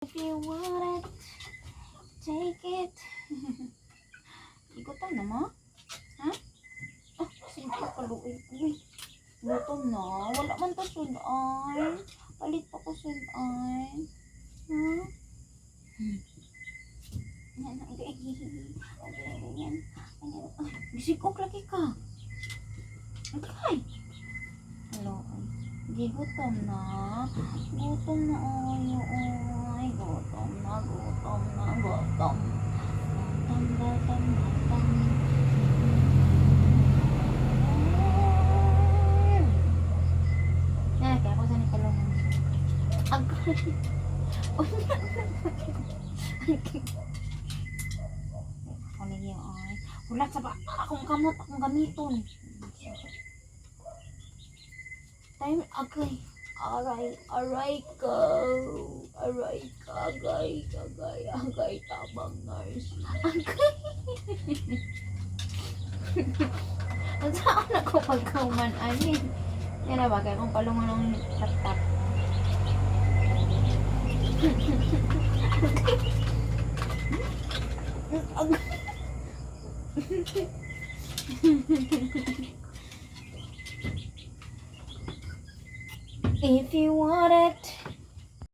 If you want it, take it. Igutan na mo? Ha? Ah, sige kaluin. Uy, gutom na. Wala man to sudan. Palit pa ko sudan. Ha? Yan, okay. Ganyan. Gisikok lagi ka. Okay. Hello. Gutom na. Gutom na ayo. Ay, gutom na. Gutom. Gutom. Nah, kaya ako saan ikulungan. Agay. Ako niyo ay. Wala sa ba? Akong kamot. Akong gamiton. Time, agay. Aray ka. Aray ka. Agay. Tabang nurse. Agay. Ang saan ako pagkauman, anin? Yan na bagay kung palungan ng tap-tap. If you want it,